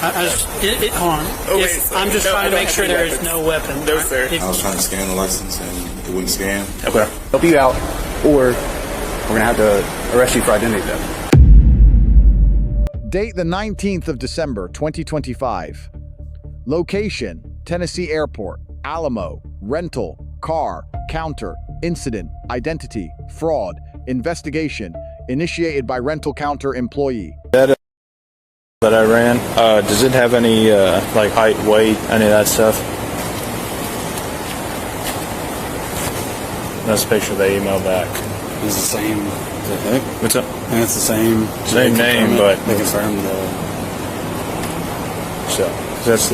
Hold on. I'm just trying to make sure there is no weapon. No, sir. I was trying to scan the license and it wouldn't scan. Okay. Help you out, or we're going to have to arrest you for identity theft. Date the 19th of December, 2025. Location, Tennessee Airport. Alamo, rental, car, counter, incident, identity, fraud, investigation, initiated by rental counter employee. That I ran, does it have any, like height, weight, any of that stuff? That's the picture they emailed back. It's the same. What's up? And it's the same. Same name, but they confirmed so that's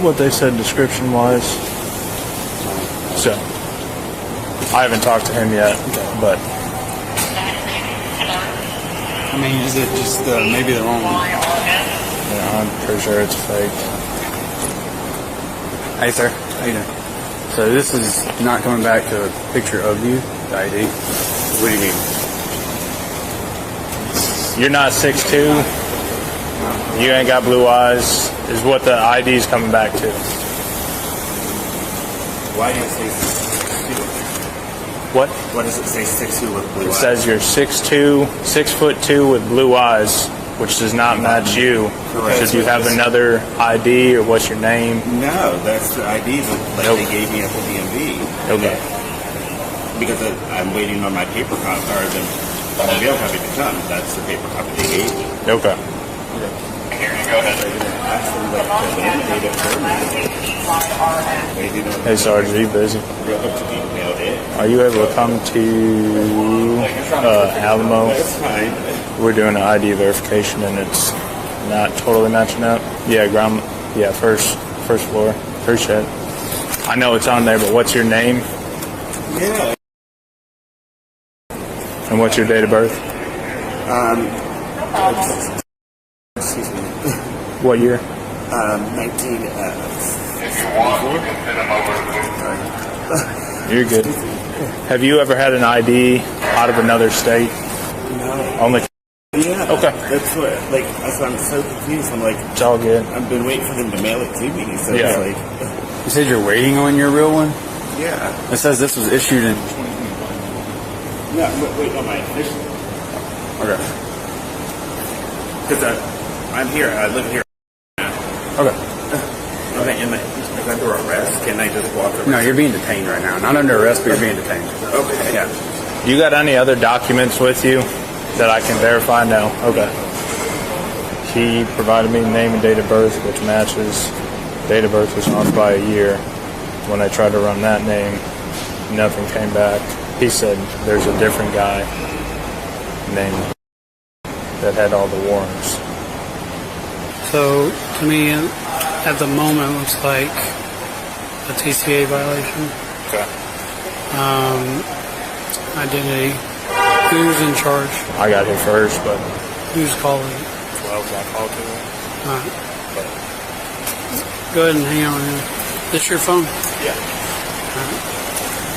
what they said description wise. So I haven't talked to him yet, but I mean, is it just maybe the wrong one? yeah, I'm pretty sure it's fake. Hey, sir. How you doing? So this is not coming back to a picture of you, the ID. What do you mean? You're not 6'2". You ain't got blue eyes. Is what the ID is coming back to. Why do you say 6'2"? What? Why does it say 6'2" with blue eyes? It says you're 6'2", 6'2" with blue eyes, which does not match you. Correct. Should you have another ID, or what's your name? No, that's the ID that they gave me at the DMV. Okay. Because I'm waiting on my paper copy, or the mail copy to come. That's the paper copy they gave me. Okay. Here you go ahead. Hey, Sarge, are you busy? Are you able to come to Alamo? That's fine. We're doing an ID verification, and it's not totally matching up. Yeah, first floor. Appreciate it. I know it's on there, but what's your name? Yeah. And what's your date of birth? Excuse me. What year? 1984. You're good. Have you ever had an ID out of another state? No. Only. Yeah. Okay. That's what I'm so confused. I'm like, It's all good. I've been waiting for them to mail it to me. So Yeah. it's like, You said you're waiting on your real one? yeah. It says this was issued in... No, wait on my official. Okay. Because I'm here. I live here. Okay. Is that under arrest? Can I just walk around? No, you're being detained right now. Not under arrest, but you're being detained. Okay. Yeah. You got any other documents with you that I can verify? No. Okay. He provided me name and date of birth, which matches. Date of birth was off by a year. When I tried to run that name, nothing came back. He said there's a different guy named that had all the warrants. So, to me, at the moment, it looks like a TCA violation. Okay. Identity. Who's in charge? I got here first, but Who's calling? 12 I called to him. All right. Go ahead and hang on here. This your phone? Yeah.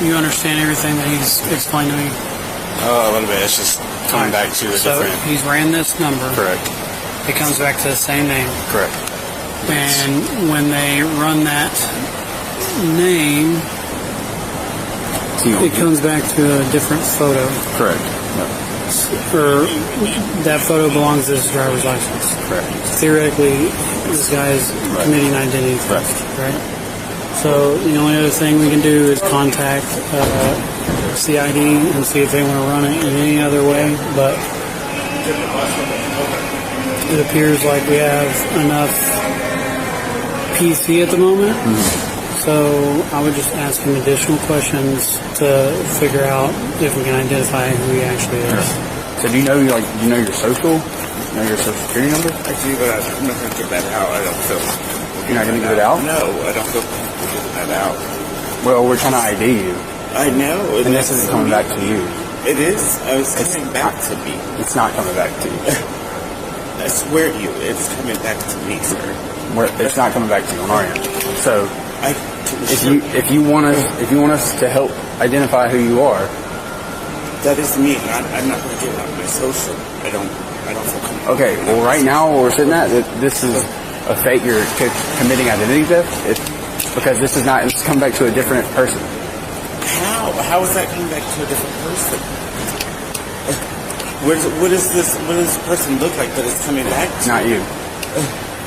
You understand everything that he's explained to me? A little bit. It's just coming back to a different... So he's ran this number. Correct. It comes back to the same name. Correct. And when they run that name, it comes back to a different photo. Correct. Or that photo belongs to his driver's license. Correct. Theoretically, this guy is committing identity theft, right? So the only other thing we can do is contact CID and see if they want to run it in any other way. But it appears like we have enough PC at the moment. So I would just ask him additional questions to figure out if we can identify who he actually is. So do you know your social? You know your social security number? I do, but I'm not going to give that out. I don't feel. You're not going to give it out? No, I don't feel comfortable giving that out. Well, we're trying to ID you. I know. And this isn't coming back to you. It is. It's coming back to me. It's not coming back to you. I swear to you, it's coming back to me, sir. It's not coming back to you on our end. So if you want us to help identify who you are, that is me. I'm not going to give out my social. I don't feel comfortable. Okay. Well, right now where we're sitting at, this is you're committing identity theft, because this is not, it's coming back to a different person. How is that coming back to a different person? What does this person look like that it's coming back to? It's not you.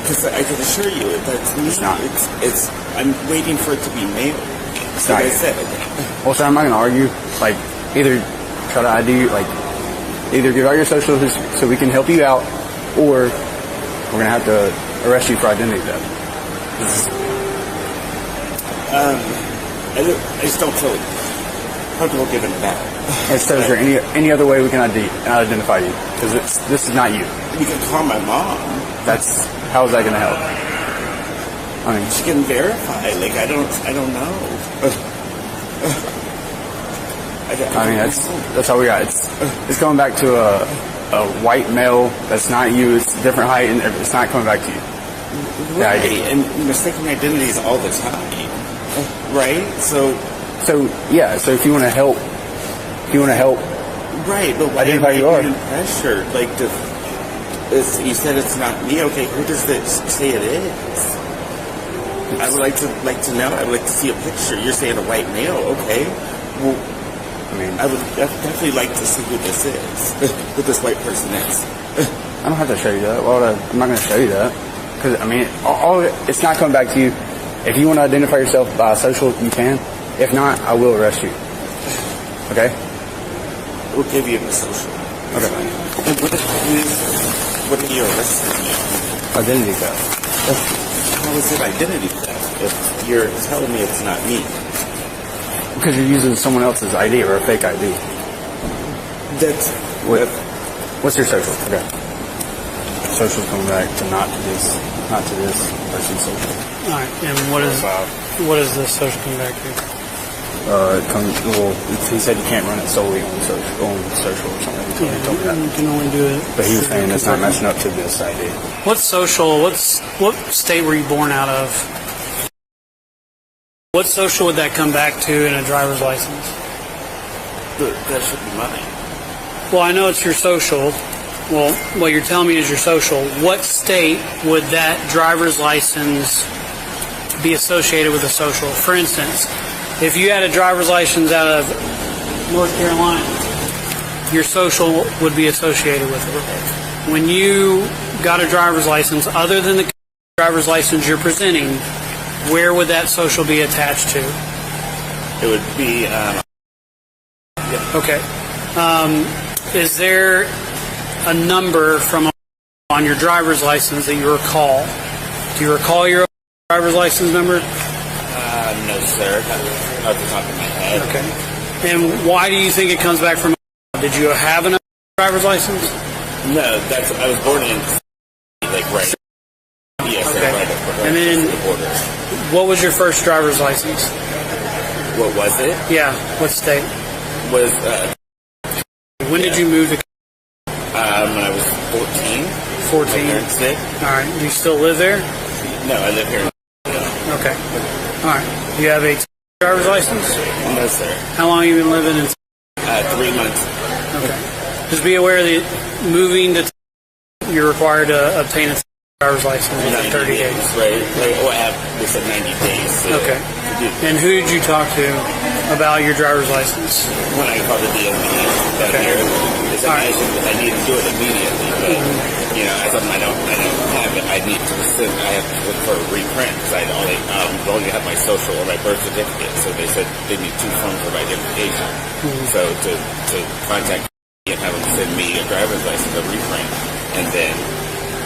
Because I can assure you that's me. It's not. It's I'm waiting for it to be mailed. It's Like not I you. said. Well, sir, I'm not going to argue. Like, either try to ID, like, either give out your social so we can help you out, or we're going to have to arrest you for identity theft. I just don't feel comfortable giving it back. And so is there any other way we can identify you? Because this is not you. You can call my mom. How is that going to help? I mean, She can verify. Like I don't know. I mean that's all we got. It's coming back to a white male that's not you. It's a different height, and it's not coming back to you. Right, and mistaken identities all the time. Right, so yeah. So if you want to help, right, but why identify am I who you are. being pressured? Like, you said it's not me. Okay, who does it say it is? I would like to know. I would like to see a picture. You're saying a white male. Okay, well, I mean, I would definitely like to see who this is. Who this white person is. I don't have to show you that. Why would I? I'm not going to show you that because I mean, it's not coming back to you. If you want to identify yourself by social, you can. If not, I will arrest you. Okay? We'll give you the social. Okay. And what are you arresting me on? Identity theft. How is it identity theft if you're telling me it's not me? Because you're using someone else's ID or a fake ID. What's your social? Okay. Social's coming back to not to this person's social. All right, and what is this social come back to? He said you can't run it solely on social or something. He told me that. You can only do it. But he was saying that's not matching up to this ID. What state were you born out of? What social would that come back to in a driver's license? That should be mine. Well, I know it's your social. Well, what you're telling me is your social. What state would that driver's license be associated with a social? For instance, if you had a driver's license out of North Carolina, your social would be associated with it. When you got a driver's license, other than the driver's license you're presenting, where would that social be attached to? It would be. Okay. Is there a number on your driver's license that you recall? Do you recall your driver's license number? No, sir. Not off the top of my head. Okay. And why do you think it comes back from? Did you have a driver's license? No, I was born in right. Yes, Okay. right. And then, the border. what was your first driver's license? What was it? Yeah. What state? Was When did you move to? when I was 14. 14. My parents did. All right. Do you still live there? No, I live here. Okay. All right. Do you have a driver's license? No, sir. How long have you been living in? 3 months. Okay. Just be aware that moving to you're required to obtain a driver's license within 30 days. Right. They said 90 days. So Okay. And who did you talk to about your driver's licenance? When I called the DMV down Okay. here, they said All right. I need to do it immediately. But, I told them I don't have it. I need to I have to look for a reprint because I only have my social or my birth certificate. So they said they need 2 forms of identification. So to contact me and have them send me a driver's license, a reprint, and then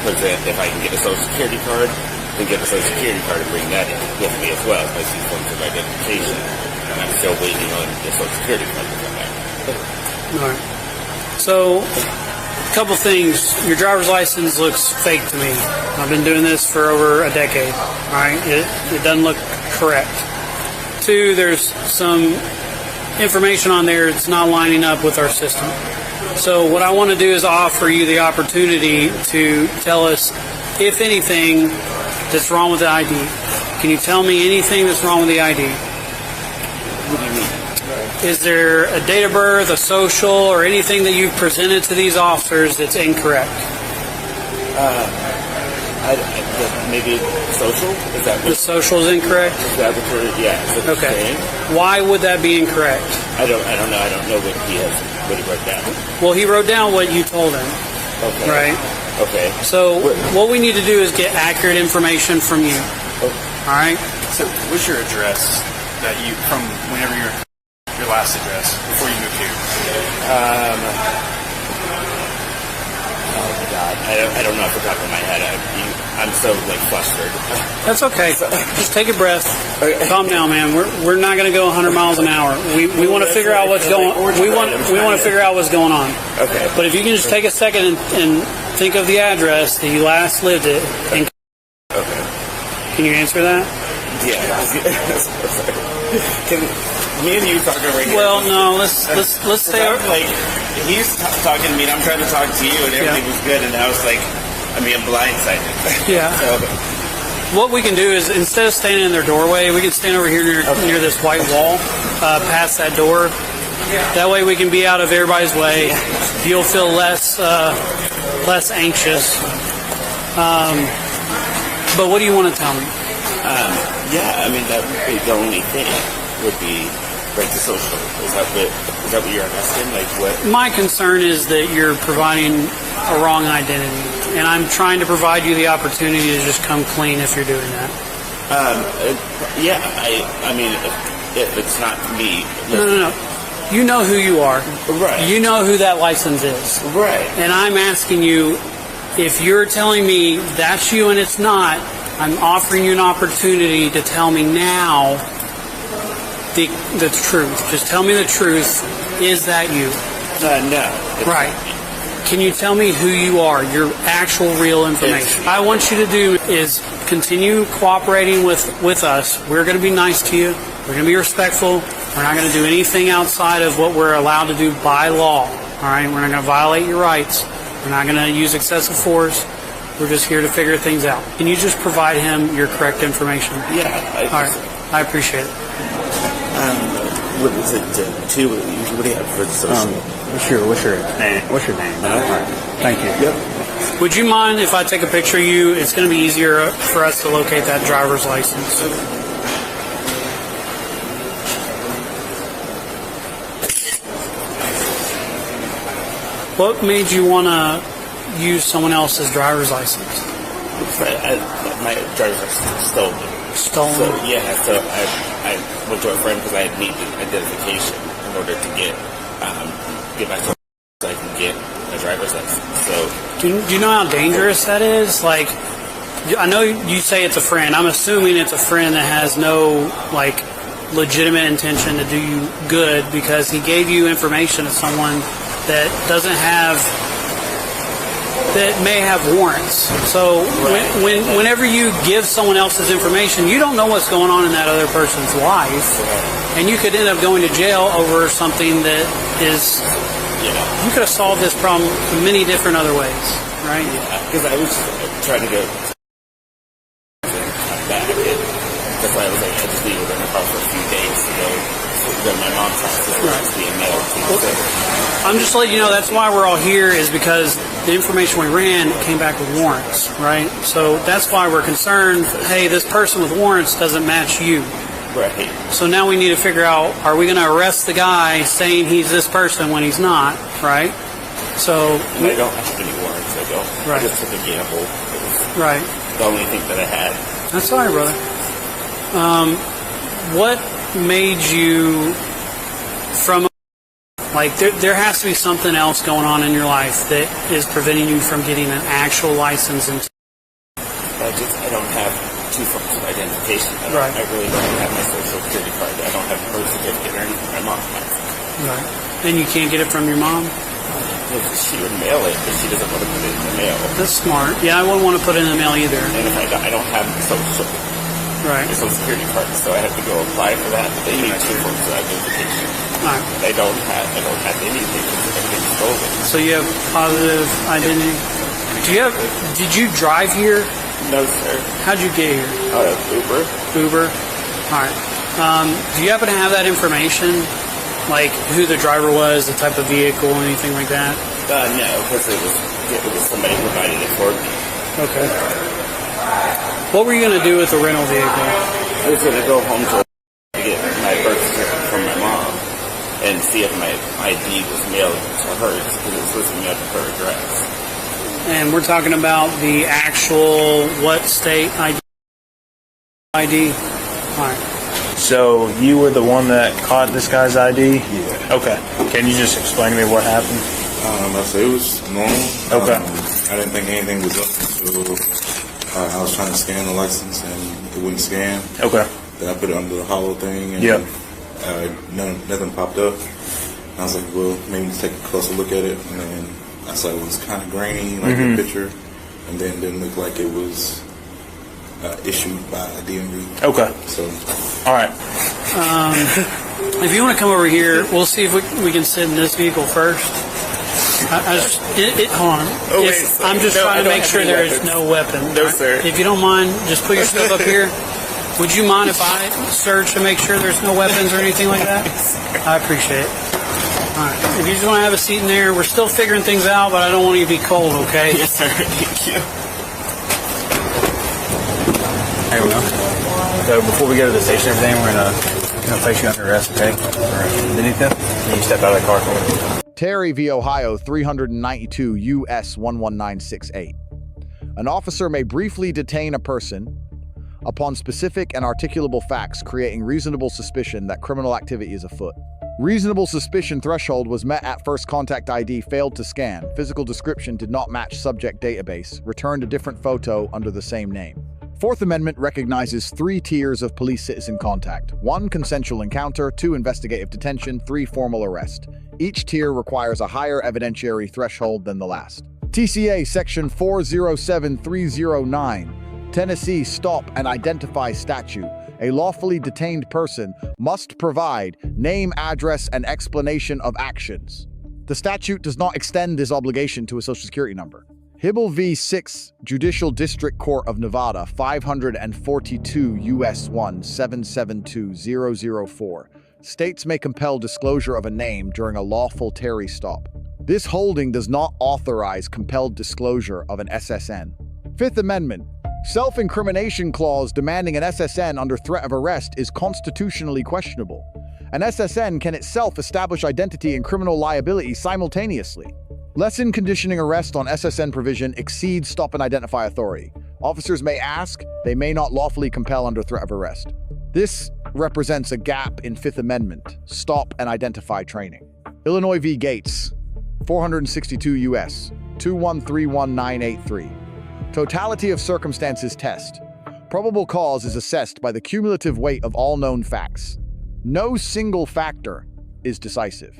present if I can get a social security card, then get a social security card and bring that in with me as well. My 2 forms of identification. And I'm still waiting on the social security card to come back. All right. So, a couple things. Your driver's license looks fake to me. I've been doing this for over a decade. All right. It doesn't look correct. 2, there's some information on there that's not lining up with our system. So what I want to do is offer you the opportunity to tell us, if anything, that's wrong with the ID. Can you tell me anything that's wrong with the ID? What do you mean? Is there a date of birth, a social, or anything that you've presented to these officers that's incorrect? maybe social? Is that The social is incorrect? is that what you're, yeah, is that what you're Okay. saying? Why would that be incorrect? I don't know. I don't know what he wrote down. Well, he wrote down what you told him, Okay. right? Okay. So what we need to do is get accurate information from you. All right? So, what's your address that you from whenever your last address before you moved here? Oh my God, I don't know off the top of my head. I'm so like flustered. That's okay. Just take a breath. Calm down, man. We're not going to go 100 miles an hour. We want to figure out what's going. We want to figure out what's going on. Okay. But if you can just take a second and think of the address that you last lived at, and Okay. can you answer that? Yeah. Can me and you talk over here? Well, no. Let's stay. Like he's talking to me, and I'm trying to talk to you, and everything was good, and I was like, I'm being blindsided. Yeah. So, What we can do is, instead of standing in their doorway, we can stand over here near this white wall, past that door. That way we can be out of everybody's way. You'll feel less anxious. But what do you want to tell me? yeah, I mean that would be the only thing would be like the social. Is that what you're asking? Like what? My concern is that you're providing a wrong identity, and I'm trying to provide you the opportunity to just come clean if you're doing that. Yeah, I mean, if it's not me. No. You know who you are. Right. You know who that license is. Right. And I'm asking you, if you're telling me that's you and it's not, I'm offering you an opportunity to tell me now the truth. Just tell me the truth. Is that you? No. Right. Can you tell me who you are, your actual real information? I want you to do is continue cooperating with us. We're going to be nice to you. We're going to be respectful. We're not going to do anything outside of what we're allowed to do by law. All right? We're not going to violate your rights. We're not going to use excessive force. We're just here to figure things out. Can you just provide him your correct information? Yeah. All right. I appreciate it. What is it? What do you have for the social? What's your name? What's your name? All right. Thank you. Yep. Would you mind if I take a picture of you? It's going to be easier for us to locate that driver's license. What made you want to use someone else's driver's license? My driver's license is stolen. Stolen? So I went to a friend because I needed identification in order to get back to so I can get a driver's license. So Do you know how dangerous that is? Like, I know you say it's a friend. I'm assuming it's a friend that has no legitimate intention to do you good because he gave you information to someone that doesn't have. That may have warrants. So whenever you give someone else's information, you don't know what's going on in that other person's life, and you could end up going to jail over something that is. You could have solved this problem many different other ways, right? Yeah, because I was trying to go back. That's why I was like, I just needed in the car for a few days to go to my mom's house. It's being mailed to me. I'm just letting you know that's why we're all here is because the information we ran came back with warrants, right? So that's why we're concerned, hey, this person with warrants doesn't match you. Right. So now we need to figure out, are we going to arrest the guy saying he's this person when he's not, right? So And I don't have any warrants. I don't. Right. I just took a gamble. It was right. the only thing that I had. That's all right, brother. What made you from there has to be something else going on in your life that is preventing you from getting an actual license and I don't have two forms of identification. Right. I really don't have my social security card. I don't have a birth certificate or anything. My mom has. right. And you can't get it from your mom? She would mail it, but she doesn't want to put it in the mail. That's smart. Yeah, I wouldn't want to put it in the mail either. And if I don't have the social security card, so I have to go apply for that. But they need two forms of identification. All right. And I don't have anything because everything's stolen. So you have positive identity. Did you drive here? No, sir. How'd you get here? Uber. Uber. All right. Do you happen to have that information, like who the driver was, the type of vehicle, anything like that? No, because it was somebody provided it for me. Okay. What were you going to do with the rental vehicle? I was going to go home to get my birth certificate from my mom and see if my ID was mailed to her because it was supposed to be mailed to her address. And we're talking about the actual what state ID? All right. So you were the one that caught this guy's ID? Yeah. Okay. Can you just explain to me what happened? I said it was normal. Okay. I didn't think anything was up until I was trying to scan the license and it wouldn't scan. Okay. Then I put it under the hollow thing and nothing popped up. And I was like, well, maybe let's take a closer look at it. And then I saw it was kind of grainy, like the picture, and then it didn't look like it was issued by a DMV. Okay. So, all right. If you want to come over here, we'll see if we can sit in this vehicle first. Hold on. Oh, wait a second. I'm just trying to make sure there is no weapon. No, sir. If you don't mind, just put your stuff up here. Would you mind if I search to make sure there's no weapons or anything like that? I appreciate it. All right. If you just want to have a seat in there, we're still figuring things out, but I don't want you to be cold, okay? Yes, sir. Thank you. Hey, well, so before we go to the station and everything, we're gonna place you under arrest, okay? Beneath them. Can you step out of the car for me? Terry v. Ohio 392 U.S. 11968. An officer may briefly detain a person upon specific and articulable facts creating reasonable suspicion that criminal activity is afoot. Reasonable suspicion threshold was met at first contact ID failed to scan, physical description did not match subject database, returned a different photo under the same name. Fourth Amendment recognizes 3 tiers of police-citizen contact. 1, consensual encounter. 2, investigative detention. 3, formal arrest. Each tier requires a higher evidentiary threshold than the last. TCA Section 407309, Tennessee Stop and Identify Statute. A lawfully detained person must provide name, address, and explanation of actions. The statute does not extend this obligation to a Social Security number. Hibble v. 6 Judicial District Court of Nevada 542 U.S. 1 772004. States may compel disclosure of a name during a lawful Terry stop. This holding does not authorize compelled disclosure of an SSN. Fifth Amendment. Self-incrimination clause demanding an SSN under threat of arrest is constitutionally questionable. An SSN can itself establish identity and criminal liability simultaneously. Lesson conditioning arrest on SSN provision exceeds stop and identify authority. Officers may ask, they may not lawfully compel under threat of arrest. This represents a gap in Fifth Amendment, stop and identify training. Illinois v. Gates, 462 U.S., 2131983. Totality of circumstances test. Probable cause is assessed by the cumulative weight of all known facts. No single factor is decisive.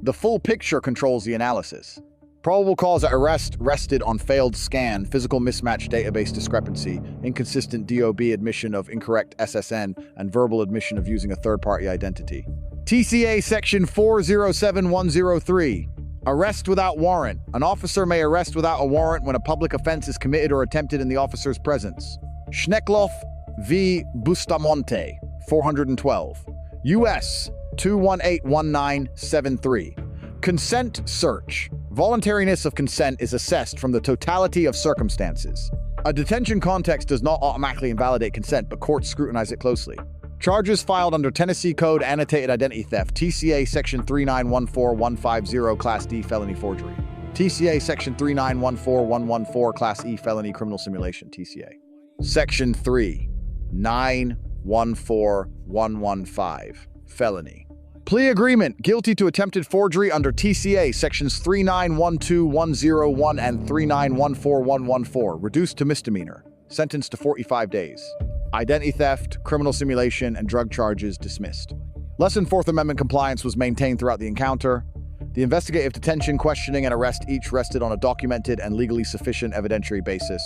The full picture controls the analysis. Probable cause at arrest rested on failed scan, physical mismatch database discrepancy, inconsistent DOB admission of incorrect SSN, and verbal admission of using a third-party identity. TCA Section 407103. Arrest without warrant. An officer may arrest without a warrant when a public offense is committed or attempted in the officer's presence. Schneckloff v. Bustamonte, 412. U.S. 2181973. Consent search. Voluntariness of consent is assessed from the totality of circumstances. A detention context does not automatically invalidate consent, but courts scrutinize it closely. Charges filed under Tennessee Code Annotated Identity Theft, TCA Section 3914150, Class D felony forgery. TCA Section 3914114, Class E felony criminal simulation, TCA. Section 3914115, felony. Plea agreement, guilty to attempted forgery under TCA Sections 3912101 and 3914114, reduced to misdemeanor, sentenced to 45 days. Identity theft, criminal simulation, and drug charges dismissed. Lesson Fourth Amendment compliance was maintained throughout the encounter. The investigative detention, questioning, and arrest each rested on a documented and legally sufficient evidentiary basis.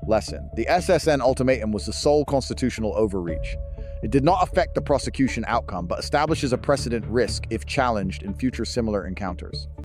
Lesson. The SSN ultimatum was the sole constitutional overreach. It did not affect the prosecution outcome, but establishes a precedent risk if challenged in future similar encounters.